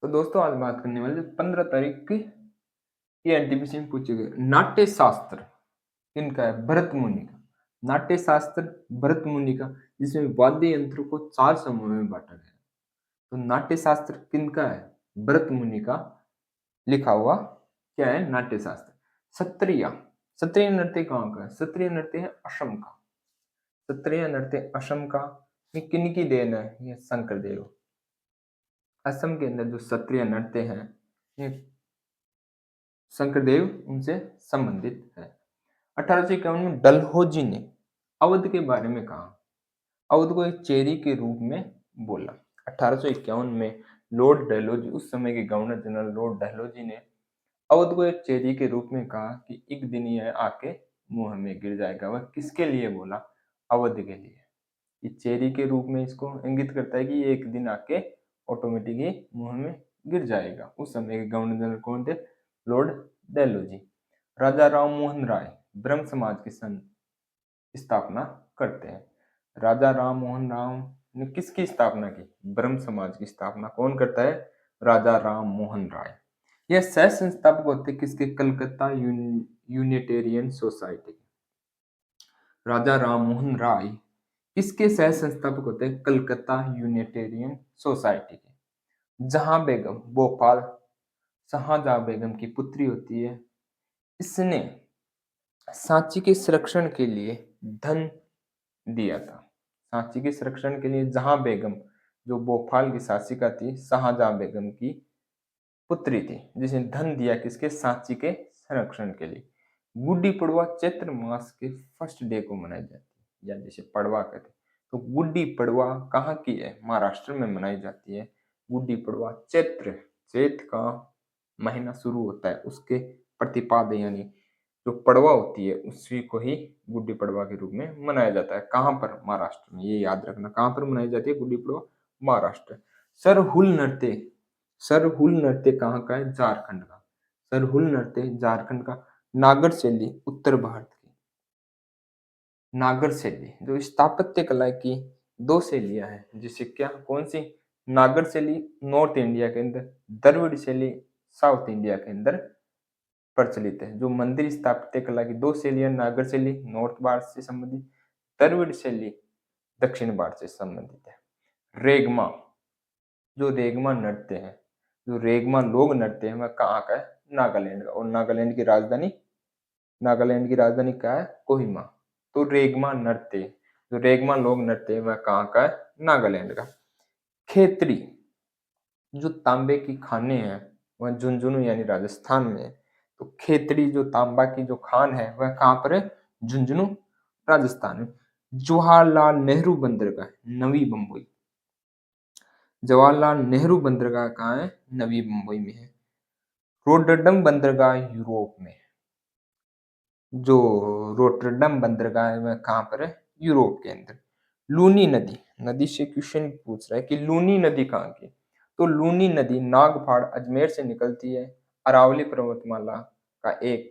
तो दोस्तों आज बात करने वाले 15 तारीख की ये एनटीपीसी में पूछे गए नाट्य शास्त्र किनका है? भरत मुनि का। नाट्य शास्त्र भरत मुनि का, जिसमें वाद्य यंत्रों को 4 समूह में बांटा गया। तो नाट्य शास्त्र किनका है? भरत मुनि का लिखा हुआ क्या है? नाट्य शास्त्र। सत्रिया, सत्रिय नृत्य कहाँ का है? सत्रिय नृत्य है असम का। सत्रिय नृत्य असम का। ये किनकी देन है? ये शंकर देव। असम के अंदर जो सत्रिय नृत्य है ये शंकरदेव उनसे संबंधित है। 1851 में डलहौजी ने अवध के बारे में कहा, अवध को एक चेरी के रूप में बोला। 1851 में लॉर्ड डलहौजी, उस समय के गवर्नर जनरल लॉर्ड डलहौजी ने अवध को एक चेरी के रूप में कहा कि एक दिन यह आके मुंह में गिर जाएगा। वह किसके लिए बोला? अवध के लिए। ये चेरी के रूप में इसको इंगित करता है कि ये एक दिन आके ऑटोमेटिकली मुंह में गिर जाएगा। उस समय के गवर्नर जनरल कौन थे? लॉर्ड डलहौजी। राजा राम मोहन राय ब्रह्म समाज की स्थापना करते हैं। राजा राम मोहन राय ने किसकी स्थापना की? ब्रह्म समाज की स्थापना कौन करता है? राजा राम मोहन राय। यह सह संस्थापक होते किसके? Calcutta Unitarian Society. राजा राम मोहन राय किसके सह संस्थापक होते हैं? कलकत्ता यूनिटेरियन सोसाइटी के। जहां बेगम भोपाल शाहजहां बेगम की पुत्री होती है। इसने सांची के संरक्षण के लिए धन दिया था। सांची के संरक्षण के लिए जहां बेगम, जो भोपाल की शासिका थी, शाहजहां बेगम की पुत्री थी, जिसने धन दिया किसके? सांची के संरक्षण के लिए। गुड्डी पड़वा चैत्र मास के फर्स्ट डे को मनाई जाती है, या जिसे पड़वा कहते हैं। तो गुड्डी पड़वा कहाँ की है? महाराष्ट्र में मनाई जाती है। गुड्डी पड़वा चैत का महीना शुरू होता है, उसके प्रतिपाद यानी जो पड़वा होती है उसी को ही गुड्डी पड़वा के रूप में मनाया जाता है। कहाँ पर? महाराष्ट्र में। ये याद रखना, कहाँ पर मनाई जाती है गुड्डी पड़वा? महाराष्ट्र। सरहुल नृत्य, सरहुल नृत्य कहाँ का है? झारखंड का। सरहुल नृत्य झारखंड का। नागर शैली उत्तर भारत की। नागर शैली जो स्थापत्य कला की 2 शैलियां हैं, जिसे क्या कौन सी? नागर शैली नॉर्थ इंडिया के अंदर, द्रविड़ शैली साउथ इंडिया के अंदर प्रचलित है। जो मंदिर स्थापत्य कला की 2 शैलियां, नागर शैली नॉर्थ भारत से संबंधित, द्रविड़ शैली दक्षिण भारत से संबंधित है। रेगमा, जो रेगमा नृत्य है, जो रेगमा लोग नृत्य है, वह कहाँ का है? नागालैंड का। और नागालैंड की राजधानी क्या है? कोहिमा। तो रेगमा नृत्य, जो रेगमा लोग नृत्य है, वह कहाँ का है? नागालैंड का। खेतरी, जो तांबे की खाने हैं, वह झुंझुनू यानी राजस्थान में है। तो खेतड़ी जो तांबा की जो खान है वह कहाँ पर है? झुंझुनू राजस्थान में। जवाहरलाल नेहरू बंदरगाह नवी मुंबई। जवाहरलाल नेहरू बंदरगाह कहाँ है? नवी मुंबई में है। रोटरडम बंदरगाह यूरोप में। जो रोटरडम बंदरगाह है वह कहाँ पर है? यूरोप के अंदर। लूनी नदी, नदी से क्वेश्चन पूछ रहा है कि लूनी नदी कहाँ की? तो लूनी नदी नागपाड़ अजमेर से निकलती है। अरावली पर्वतमाला का एक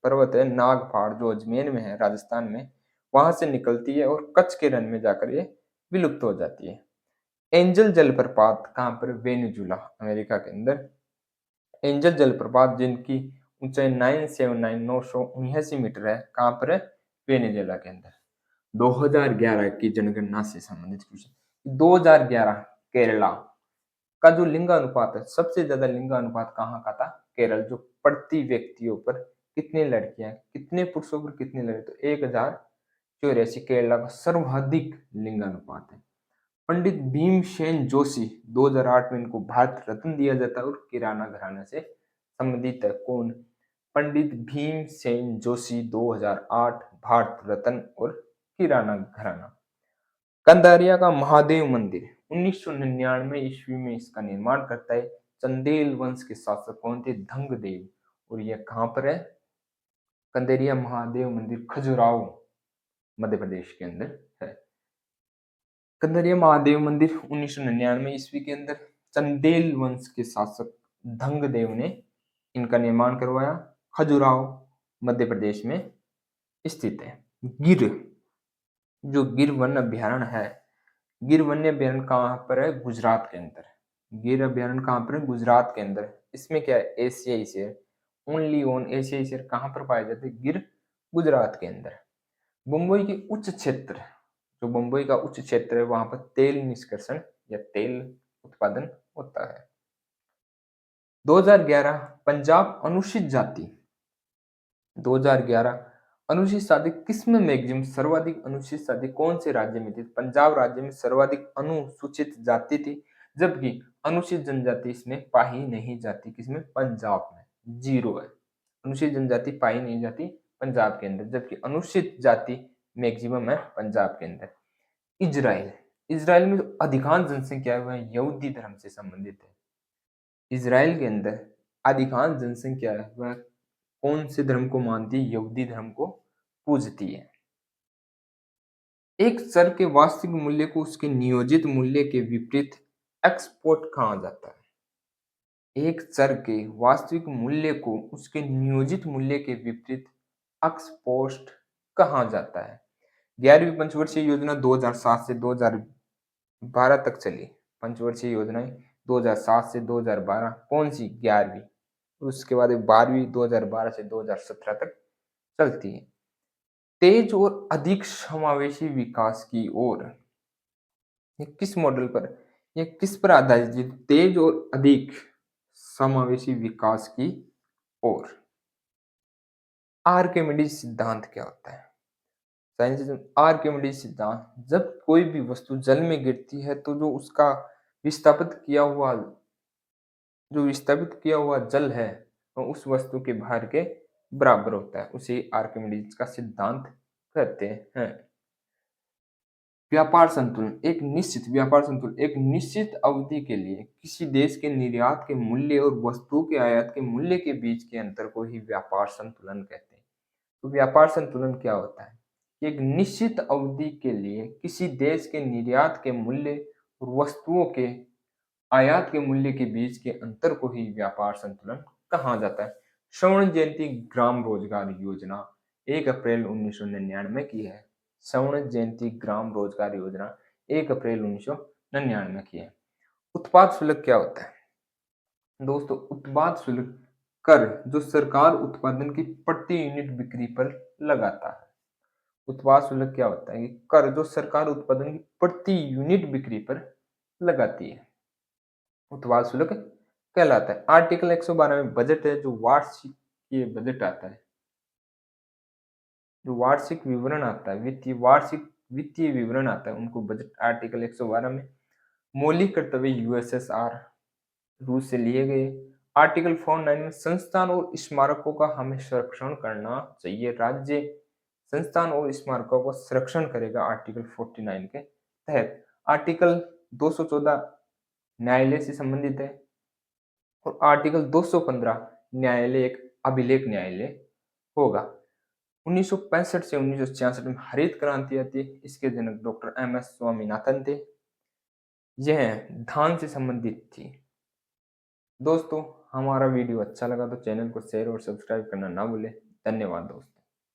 पर्वत है नागपाड़, जो अजमेर में है राजस्थान में, वहां से निकलती है और कच्छ के रण में जाकर ये विलुप्त हो जाती है। एंजल जलप्रपात कहाँ पर? वेनेजुला अमेरिका के अंदर। एंजल जलप्रपात जिनकी ऊंचाई 979 मीटर है, कहाँ पर है? वेनेजुला के अंदर। 2011 की जनगणना से संबंधित क्वेश्चन। 2011 केरला का जो लिंगानुपात है, सबसे ज्यादा लिंगानुपात कहाँ का था? केरल। जो प्रति व्यक्तियों पर कितनी लड़कियां, कितने पुरुषों पर कितनी लड़की? तो 1084 केरला का सर्वाधिक लिंगानुपात है। पंडित भीमसेन जोशी 2008 में इनको भारत रत्न दिया जाता है और किराना घराना से संबंधित है। कौन? पंडित भीमसेन जोशी 2008 भारत रत्न और किराना घराना। कंदारिया का महादेव मंदिर 1999 ईस्वी में इसका निर्माण करता है। चंदेल वंश के शासक कौन थे? धंगदेव। और यह कहाँ पर है? कंदेरिया महादेव मंदिर खजुराहो मध्य प्रदेश के अंदर है। कंदरिया महादेव मंदिर 1999 ईस्वी के अंदर चंदेल वंश के शासक धंगदेव ने इनका निर्माण करवाया। खजुराहो मध्य प्रदेश में स्थित है। गिर, जो गिर वन अभ्यारण्य है, गिर वन्य अभ्यारण्य कहाँ पर है? गुजरात के अंदर। गिर अभयारण्य कहाँ पर है? गुजरात के अंदर। इसमें क्या है? एशियाई शेर, ओनली ओन एशियाई शेर कहाँ पर पाए जाते हैं? गिर गुजरात के अंदर। बम्बई के उच्च क्षेत्र, जो बम्बई का उच्च क्षेत्र है वहां पर तेल निष्कर्षण या तेल उत्पादन होता है। 2011 पंजाब अनुसूचित जाति, 2011 अनुसूचित जाति किसमें मैक्सिमम सर्वाधिक अनुसूचित जाति कौन से राज्य में थी? पंजाब राज्य में सर्वाधिक अनुसूचित जाति थी, जबकि अनुसूचित जनजाति इसमें पाई नहीं जाती। किसमें? पंजाब में, जीरो है। अनुसूचित जनजाति पाई नहीं जाती पंजाब के अंदर, जबकि अनुसूचित जाति मैक्सिमम है पंजाब के अंदर। इजराइल, इजराइल में जो अधिकांश जनसंख्या है वह यहूदी धर्म से संबंधित है। इजराइल के अंदर अधिकांश जनसंख्या है वह कौन से धर्म को मानती है? यहूदी धर्म को पूजती है। एक चर के वास्तविक मूल्य को उसके नियोजित मूल्य के विपरीत एक्सपोर्ट कहा जाता है। एक चर के वास्तविक मूल्य को उसके नियोजित मूल्य के विपरीत एक्सपोर्ट कहा जाता है। 11वीं पंचवर्षीय योजना 2007 से 2012 तक चली। पंचवर्षीय योजनाएं 2007 से 2012, कौन सी? 11वीं। उसके बाद 12वीं 2012 से 2017 तक चलती है। तेज और अधिक समावेशी विकास की ओर, ये किस मॉडल पर, ये किस पर आधारित है? तेज और अधिक समावेशी विकास की ओर। आर्किमिडीज सिद्धांत क्या होता है? साइंस आर्किमिडीज सिद्धांत, जब कोई भी वस्तु जल में गिरती है तो जो विस्थापित किया हुआ जल है वो उस वस्तु के भार के बराबर होता है। उसे आर्किमिडीज का सिद्धांत कहते हैं। व्यापार संतुलन, एक निश्चित अवधि के लिए किसी देश के निर्यात के मूल्य और वस्तुओं के आयात के मूल्य के बीच के अंतर को ही व्यापार संतुलन कहते हैं। तो व्यापार संतुलन क्या होता है? एक निश्चित अवधि के लिए किसी देश के निर्यात के मूल्य और वस्तुओं के आयात के मूल्य के बीच के अंतर को ही व्यापार संतुलन कहा जाता है। स्वर्ण जयंती ग्राम रोजगार योजना 1 अप्रैल 1999 की है। स्वर्ण जयंती ग्राम रोजगार योजना 1 अप्रैल 1999 की है। उत्पाद शुल्क क्या होता है? दोस्तों, उत्पाद शुल्क कर जो सरकार उत्पादन की प्रति यूनिट बिक्री पर लगाता है। उत्पाद शुल्क क्या होता है? कर जो सरकार उत्पादन की प्रति यूनिट बिक्री पर लगाती है, उत्पाद शुल्क कहलाता है। आर्टिकल 112 में बजट है, जो वार्षिक ये बजट आता है, जो वार्षिक विवरण आता है, वित्तीय विवरण आता है, उनको बजट आर्टिकल 112 में। मौलिक कर्तव्य यूएसएसआर रूस से लिए गए। आर्टिकल 49 में संस्थान और स्मारकों का हमें संरक्षण करना चाहिए। राज्य संस्थान और स्मारकों को संरक्षण करेगा आर्टिकल 49 के तहत। आर्टिकल 214 न्यायालय से संबंधित है और आर्टिकल 215 न्यायालय एक अभिलेख न्यायालय होगा। 1965 से 1966 में हरित क्रांति आती है। इसके जनक डॉक्टर एम.एस. स्वामीनाथन थे। यह धान से संबंधित थी। दोस्तों, हमारा वीडियो अच्छा लगा तो चैनल को शेयर और सब्सक्राइब करना ना भूलें। धन्यवाद दोस्तों।